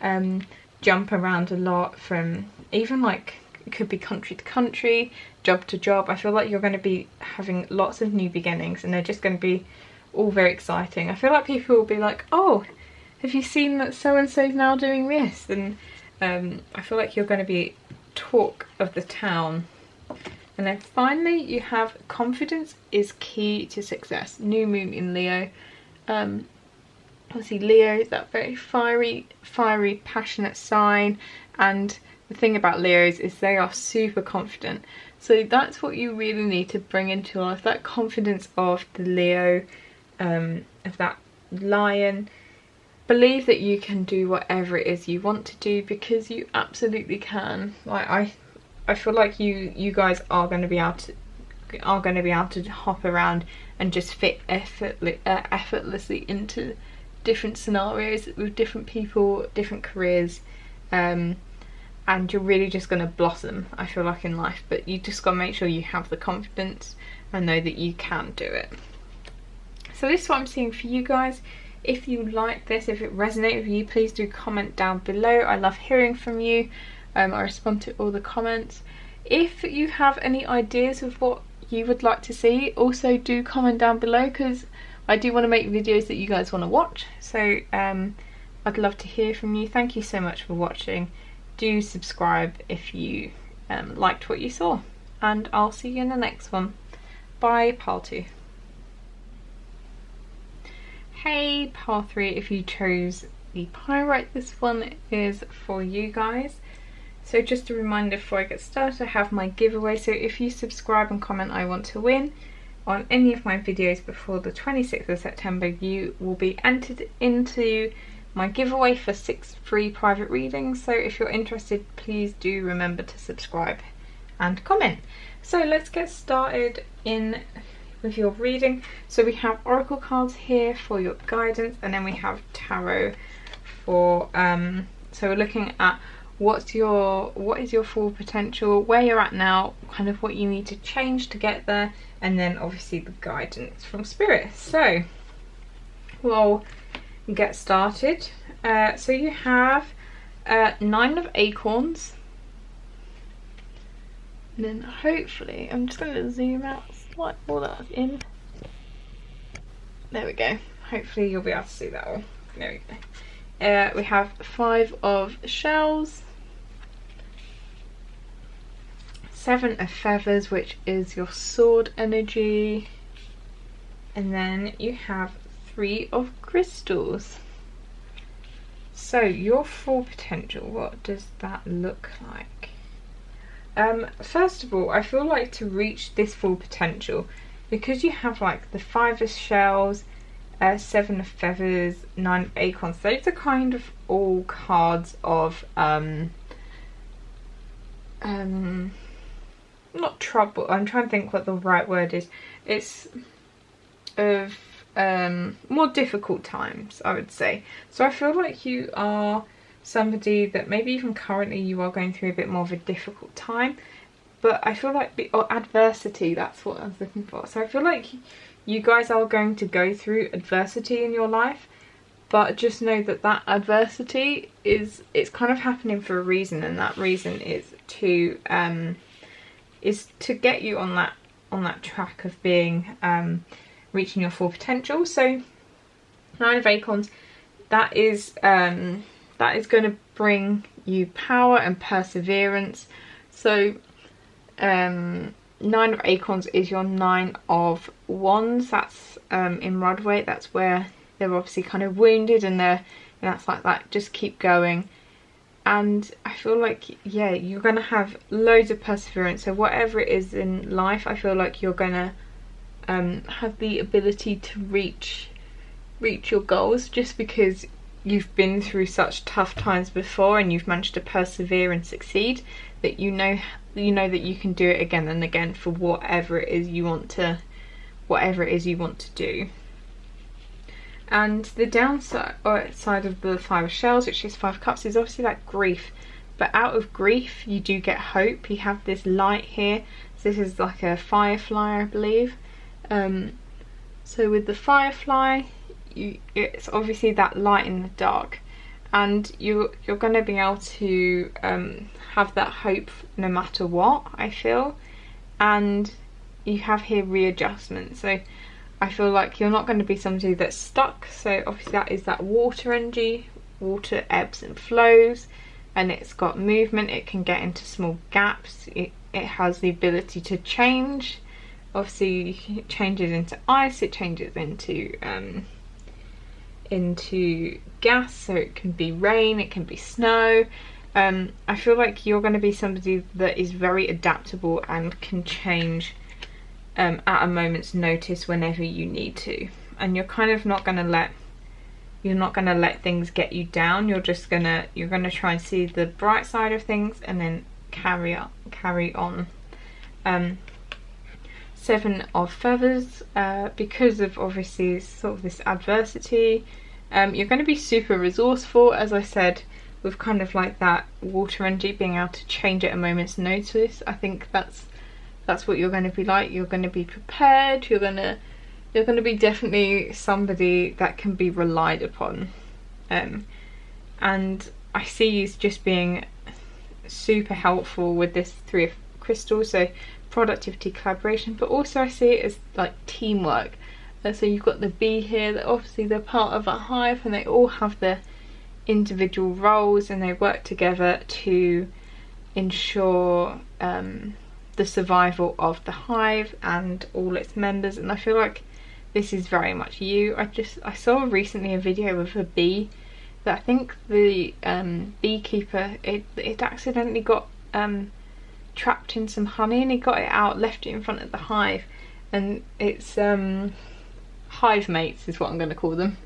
to jump around a lot, from even like, it could be country to country, job to job. I feel like you're going to be having lots of new beginnings, and they're just going to be all very exciting. I feel like people will be like, oh, have you seen that so and so's now doing this? And I feel like you're going to be talk of the town. And then finally you have confidence is key to success. New moon in Leo. Obviously Leo is that very fiery, passionate sign, and the thing about Leos is they are super confident. So that's what you really need to bring into your life, that confidence of the Leo, of that lion. Believe that you can do whatever it is you want to do, because you absolutely can. Like I feel like you guys are going to be able to hop around and just fit effortlessly into different scenarios with different people, different careers, and you're really just going to blossom, I feel like, in life. But you just got to make sure you have the confidence and know that you can do it. So this is what I'm seeing for you guys. If you like this, if it resonated with you, please do comment down below. I love hearing from you. I respond to all the comments. If you have any ideas of what you would like to see, also do comment down below, because I do want to make videos that you guys want to watch. So I'd love to hear from you. Thank you so much for watching. Do subscribe if you liked what you saw, and I'll see you in the next one. Bye, Pile 2. Hey, Pile 3, if you chose the pyrite, this one is for you guys. So just a reminder before I get started, I have my giveaway. So if you subscribe and comment I want to win on any of my videos before the 26th of September, you will be entered into my giveaway for 6 free private readings. So if you're interested, please do remember to subscribe and comment. So let's get started with your reading. So we have oracle cards here for your guidance, and then we have tarot for so we're looking at what is your full potential, where you're at now, kind of what you need to change to get there, and then obviously the guidance from spirit. So we'll get started. So you have 9 of acorns, and then hopefully I'm just going to zoom out like all that in. There we go. Hopefully you'll be able to see that all. There we go. We have 5 of shells, 7 of feathers, which is your sword energy, and then you have 3 of crystals. So your full potential, what does that look like? First of all, I feel like to reach this full potential, because you have like the 5 of shells, 7 of feathers, 9 of acorns, those are kind of all cards of not trouble, I'm trying to think what the right word is. It's of more difficult times, I would say. So I feel like you are somebody that maybe even currently you are going through a bit more of a difficult time, but I feel like, or adversity, that's what I was looking for. So I feel like you guys are going to go through adversity in your life, but just know that that adversity it's kind of happening for a reason, and that reason is to get you on that track of being reaching your full potential. So 9 of acorns, that is going to bring you power and perseverance. So 9 of acorns is your 9 of wands. That's in Moonology, that's where they're obviously kind of wounded, and that's like that, just keep going. And I feel like, yeah, you're going to have loads of perseverance. So whatever it is in life, I feel like you're going to have the ability to reach your goals, just because you've been through such tough times before and you've managed to persevere and succeed, that you know that you can do it again and again for whatever it is you want to do. And the downside side of the 5 of shells, which is 5 cups, is obviously that grief. But out of grief you do get hope. You have this light here. So this is like a firefly, I believe. So with the firefly, it's obviously that light in the dark, and you're going to be able to have that hope no matter what, I feel. And you have here readjustment. So I feel like you're not going to be somebody that's stuck. So obviously that is that water energy. Water ebbs and flows. and it's got movement. It can get into small gaps. It has the ability to change. Obviously it changes into ice, it changes into gas, so it can be rain, it can be snow. I feel like you're going to be somebody that is very adaptable and can change at a moment's notice whenever you need to, and you're kind of not going to let things get you down. You're gonna try and see the bright side of things and then carry on. 7 of feathers, because of obviously sort of this adversity. You're going to be super resourceful, as I said, with kind of like that water energy, being able to change at a moment's notice. I think that's what you're going to be like. You're going to be prepared. You're going to be definitely somebody that can be relied upon. And I see you just being super helpful with this 3 of crystals, so productivity, collaboration, but also I see it as like teamwork. So you've got the bee here, that obviously they're part of a hive and they all have their individual roles and they work together to ensure the survival of the hive and all its members. And I feel like this is very much you. I saw recently a video of a bee that I think the beekeeper, it accidentally got trapped in some honey, and he got it out, left it in front of the hive, and it's hive mates is what I'm going to call them,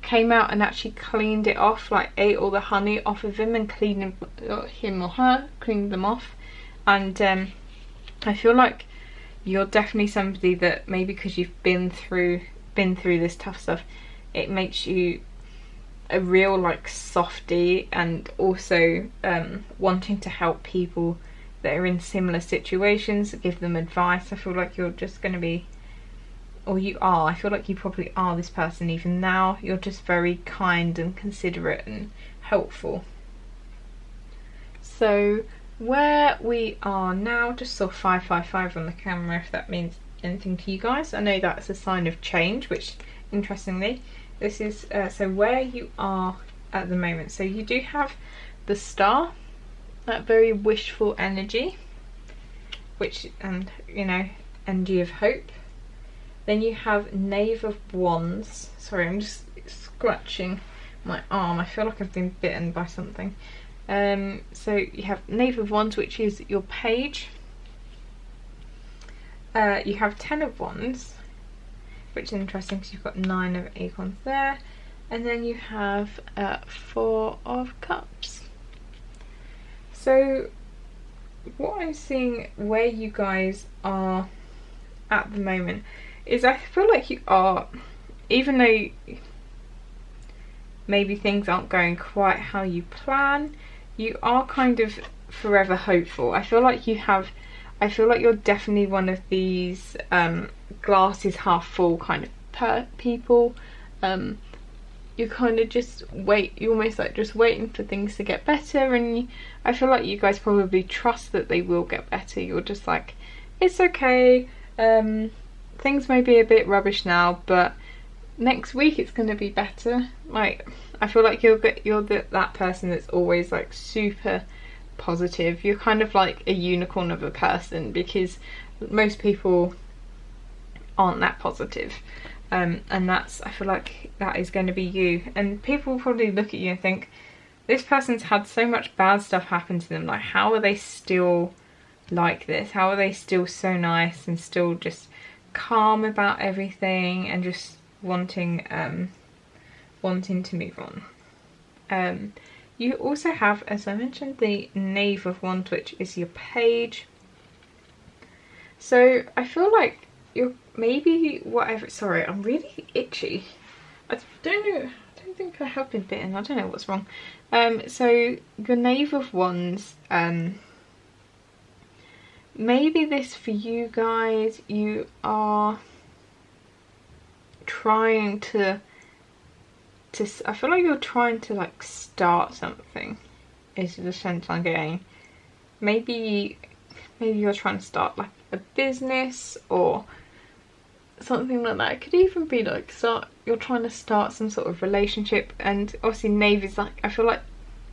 came out and actually cleaned it off, like ate all the honey off of him and cleaned him or her cleaned them off. And I feel like you're definitely somebody that, maybe because you've been through this tough stuff, it makes you a real like softie, and also wanting to help people that are in similar situations, give them advice. I feel like you're just going to be, or you are, I feel like you probably are this person even now. You're just very kind and considerate and helpful. So where we are now, just saw 555 on the camera, if that means anything to you guys. I know that's a sign of change, which interestingly, this is so where you are at the moment. So you do have the Star, that very wishful energy, which, and you know, energy of hope. Then you have Knave of Wands. Sorry, I'm just scratching my arm. I feel like I've been bitten by something. So you have Knave of Wands, which is your page. You have 10 of Wands, which is interesting because you've got 9 of acorns there. And then you have 4 of cups. So what I'm seeing where you guys are at the moment is, I feel like you are, even though maybe things aren't going quite how you plan, you are kind of forever hopeful. I feel like you're definitely one of these glasses half full kind of people. You kind of just wait, you're almost like just waiting for things to get better, and I feel like you guys probably trust that they will get better. You're just like, it's okay, things may be a bit rubbish now, but next week it's going to be better. Like, I feel like you're that person that's always like super positive. You're kind of like a unicorn of a person, because most people aren't that positive. And that's, I feel like that is going to be you, and people will probably look at you and think, this person's had so much bad stuff happen to them, like how are they still like this? How are they still so nice and still just calm about everything and just wanting to move on. You also have, as I mentioned, the Knave of Wands, which is your page. So I feel like you're maybe whatever. Sorry, I'm really itchy. I don't think I have been bitten. I don't know what's wrong. So your Knave of Wands, maybe this for you guys, you are trying to I feel like you're trying to like start something, is the sense I'm getting. Maybe you're trying to start like a business or something like that. It could even be like you're trying to start some sort of relationship, and obviously Knave is like, I feel like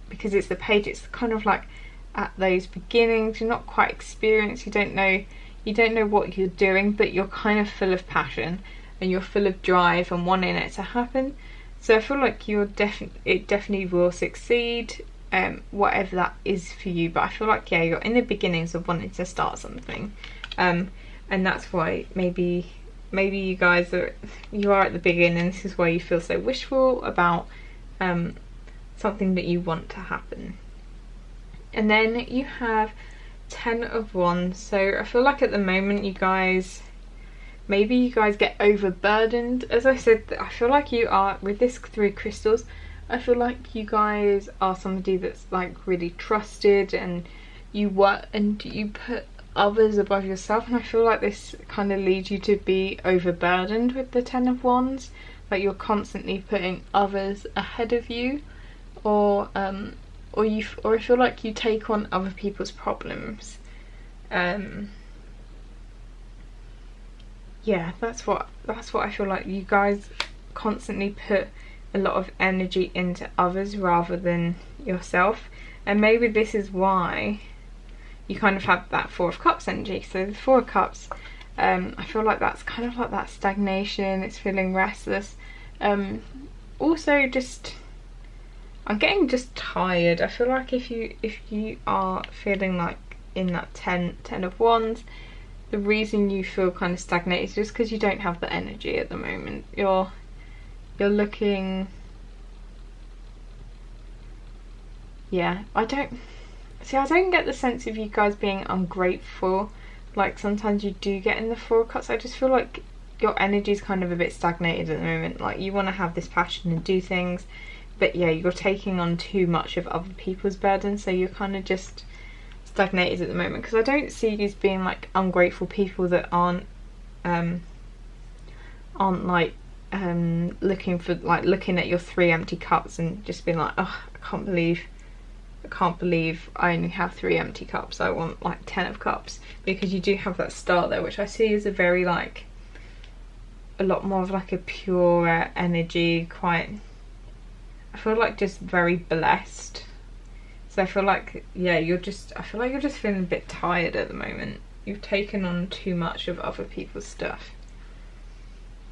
because it's the page, it's kind of like at those beginnings, you're not quite experienced, you don't know what you're doing, but you're kind of full of passion and you're full of drive and wanting it to happen. So I feel like it definitely will succeed, whatever that is for you. But I feel like, yeah, you're in the beginnings of wanting to start something, and that's why maybe you guys are at the beginning. This is why you feel so wishful about something that you want to happen. And then you have 10 of Wands. So I feel like at the moment you guys get overburdened. As I said, I feel like you are, with this 3 crystals, I feel like you guys are somebody that's like really trusted, and you put others above yourself, and I feel like this kind of leads you to be overburdened with the 10 of Wands. Like you're constantly putting others ahead of you, or I feel like you take on other people's problems. Yeah, that's what I feel like. You guys constantly put a lot of energy into others rather than yourself, and maybe this is why you kind of have that 4 of Cups energy. So the 4 of Cups, I feel like that's kind of like that stagnation. It's feeling restless. Also, just I'm getting just tired. I feel like if you are feeling like in that 10 of Wands, the reason you feel kind of stagnated is just because you don't have the energy at the moment. You're looking, yeah, I don't get the sense of you guys being ungrateful like sometimes you do get in the 4 of Cups. I just feel like your energy is kind of a bit stagnated at the moment. Like you want to have this passion and do things, but yeah, you're taking on too much of other people's burden, so you're kind of just stagnated at the moment. Because I don't see you as being like ungrateful people that aren't like looking at your 3 empty cups and just being like, oh, I can't believe I only have 3 empty cups. I want like 10 of Cups, because you do have that star there, which I see as a very like a lot more of like a pure energy, quite, I feel like just very blessed. So I feel like, yeah, I feel like you're just feeling a bit tired at the moment. You've taken on too much of other people's stuff.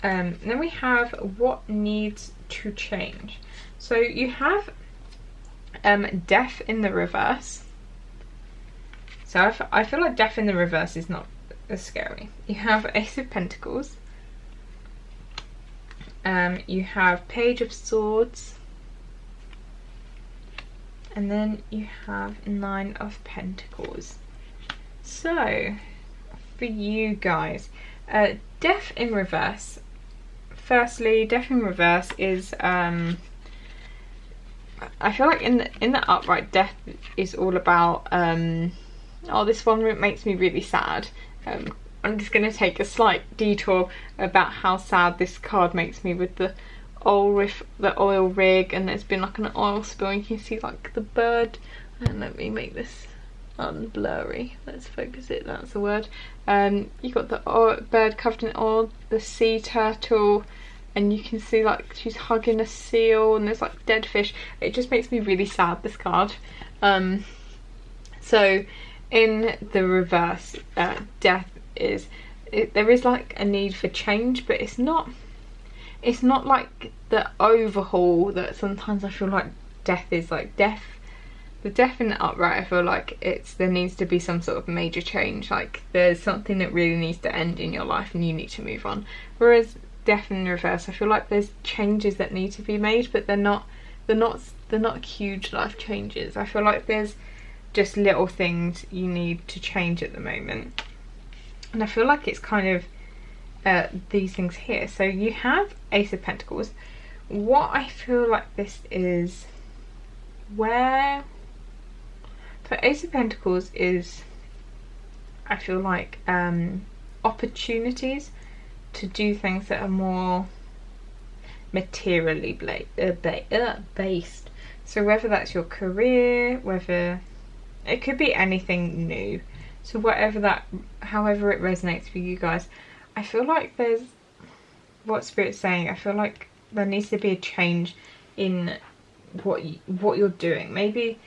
Then we have what needs to change. So you have Death in the reverse. So I feel like Death in the reverse is not as scary. You have Ace of Pentacles. You have Page of Swords. And then you have 9 of Pentacles. So, for you guys, Death in reverse. Firstly, Death in reverse is, I feel like in the upright, Death is all about, oh, this one makes me really sad. I'm just going to take a slight detour about how sad this card makes me with the oil rig, and there's been like an oil spill. You can see like the bird, and let me make this unblurry, let's focus it, that's the word. You got the bird covered in oil, the sea turtle, and you can see like she's hugging a seal, and there's like dead fish. It just makes me really sad, this card. So in the reverse, Death is, there is like a need for change, but it's not like the overhaul that sometimes I feel like Death is. Like the Death in the upright, I feel like there needs to be some sort of major change, like there's something that really needs to end in your life and you need to move on. Whereas Death in the reverse, I feel like there's changes that need to be made, but they're not huge life changes. I feel like there's just little things you need to change at the moment, and I feel like it's kind of these things here. So you have Ace of Pentacles. What I feel like this is where, so Ace of Pentacles is, I feel like opportunities to do things that are more materially based. So whether that's your career, whether it could be anything new. So however it resonates for you guys, I feel like there's, what Spirit's saying, I feel like there needs to be a change in what you're doing. Maybe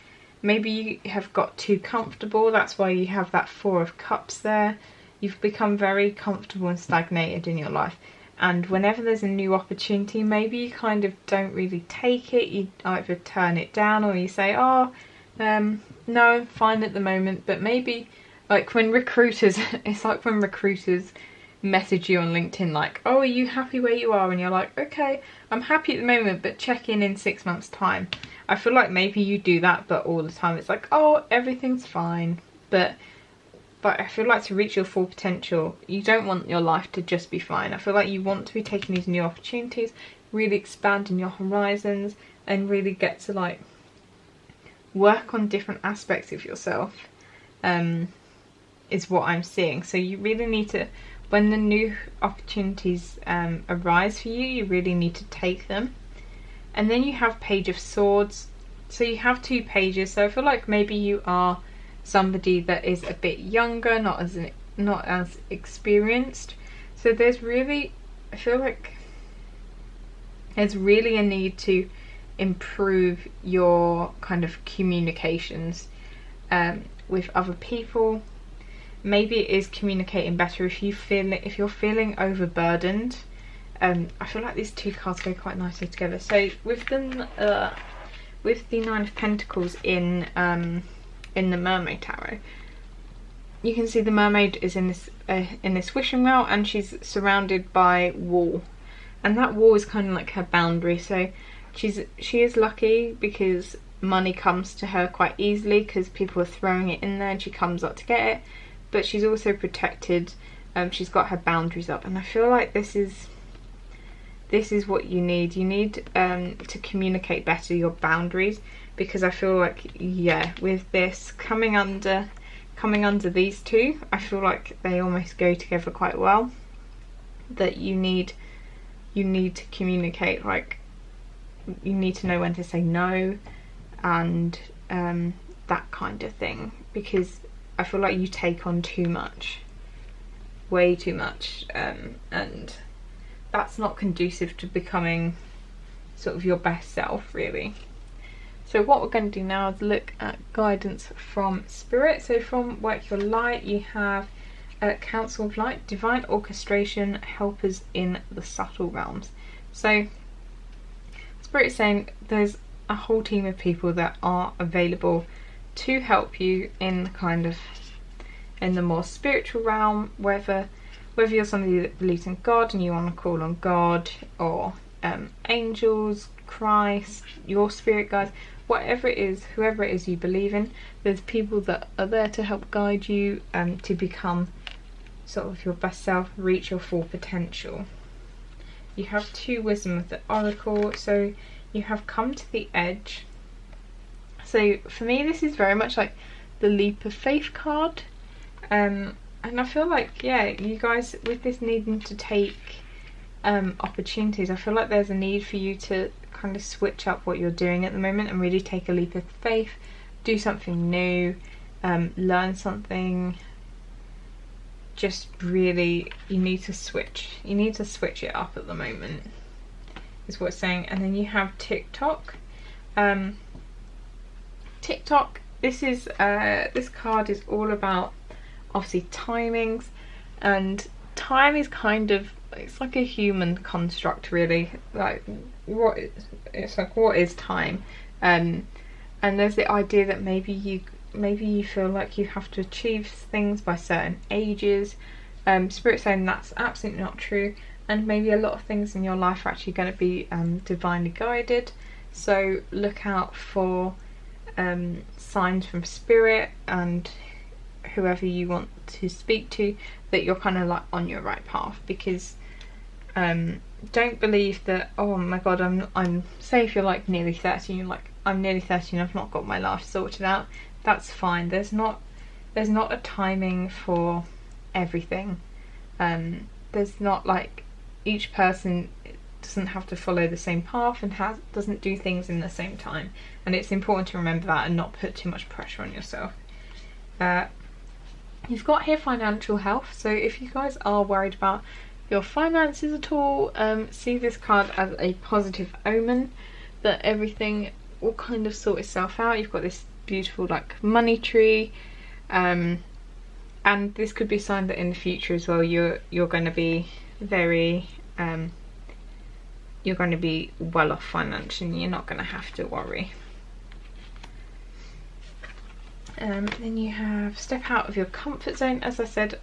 you have got too comfortable. That's why you have that Four of Cups there. You've become very comfortable and stagnated in your life, and whenever there's a new opportunity, maybe you kind of don't really take it. You either turn it down, or you say, oh, no, I'm fine at the moment. But maybe, like when recruiters, it's like when recruiters message you on LinkedIn like, oh, are you happy where you are? And you're like, okay, I'm happy at the moment, but check in 6 months time. I feel like maybe you do that, but all the time it's like, oh, everything's fine. But I feel like to reach your full potential, you don't want your life to just be fine. I feel like you want to be taking these new opportunities, really expanding your horizons, and really get to like work on different aspects of yourself, is what I'm seeing. So you really need to, when the new opportunities arise for you, you really need to take them. And then you have Page of Swords. So you have 2 pages. So I feel like maybe you are somebody that is a bit younger, not as experienced. So there's really, I feel like there's really a need to improve your kind of communications with other people. Maybe it is communicating better if you're feeling overburdened. I feel like these 2 cards go quite nicely together. So with the Nine of Pentacles in the Mermaid Tarot, you can see the mermaid is in this wishing well, and she's surrounded by wall, and that wall is kind of like her boundary. So she is lucky because money comes to her quite easily because people are throwing it in there and she comes up to get it, but she's also protected. She's got her boundaries up, and I feel like this is what you need. You need to communicate better your boundaries, because I feel like, yeah, with this coming under these 2, I feel like they almost go together quite well. That you need to communicate, like you need to know when to say no, and that kind of thing, because I feel like you take on too much, way too much, and that's not conducive to becoming sort of your best self, really. So what we're going to do now is look at guidance from Spirit. So from Work Your Light, you have Council of Light, Divine Orchestration, Helpers in the Subtle Realms. So Spirit is saying there's a whole team of people that are available to help you in the more spiritual realm, whether you're somebody that believes in God and you want to call on God, or angels, Christ, your spirit guides, whatever it is, whoever it is you believe in, there's people that are there to help guide you to become sort of your best self, reach your full potential. You have 2 Wisdom of the Oracle, so you have come to the edge. So for me, this is very much like the Leap of Faith card, and I feel like, yeah, you guys, with this needing to take opportunities, I feel like there's a need for you to kind of switch up what you're doing at the moment and really take a leap of faith, do something new, learn something. Just really, you need to switch it up at the moment, is what it's saying. And then you have TikTok. TikTok, this card is all about obviously timings, and time is kind of, it's like a human construct, really. Like what is time? And there's the idea that maybe you feel like you have to achieve things by certain ages. Spirit saying that's absolutely not true, and maybe a lot of things in your life are actually going to be divinely guided. So look out for signs from Spirit and whoever you want to speak to, that you're kind of like on your right path. Because don't believe that, oh my god, I'm say if you're like nearly 30 and you're like, I'm nearly 30 and I've not got my life sorted out. That's fine. There's not a timing for everything. There's not, like, each person doesn't have to follow the same path and doesn't do things in the same time, and it's important to remember that and not put too much pressure on yourself. You've got here financial health, so if you guys are worried about your finances at all, see this card as a positive omen, that everything will kind of sort itself out. You've got this beautiful like money tree, and this could be a sign that in the future as well you're going to be very you're going to be well off financially. You're not going to have to worry. Then you have step out of your comfort zone. As I said,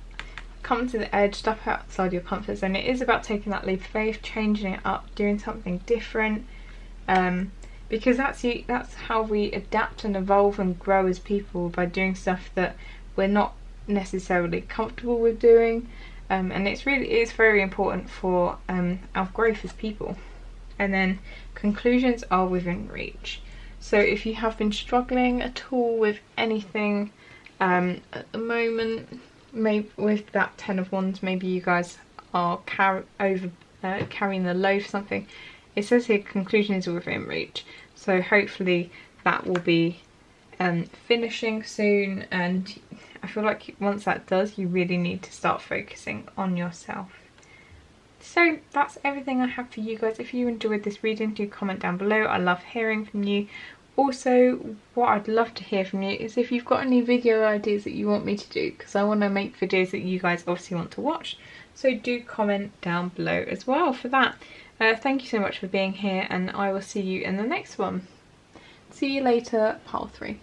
come to the edge, step outside your comfort zone. It is about taking that leap of faith, changing it up, doing something different, because that's how we adapt and evolve and grow as people, by doing stuff that we're not necessarily comfortable with doing, and it's very important for our growth as people. And then conclusions are within reach. So if you have been struggling at all with anything at the moment, maybe with that 10 of Wands, maybe you guys are carrying the load for something. It says here conclusion is within reach, so hopefully that will be finishing soon, and I feel like once that does, you really need to start focusing on yourself. So that's everything I have for you guys. If you enjoyed this reading, do comment down below. I love hearing from you. Also, what I'd love to hear from you is if you've got any video ideas that you want me to do, because I want to make videos that you guys obviously want to watch. So do comment down below as well for that. Thank you so much for being here, and I will see you in the next one. See you later, pile 3.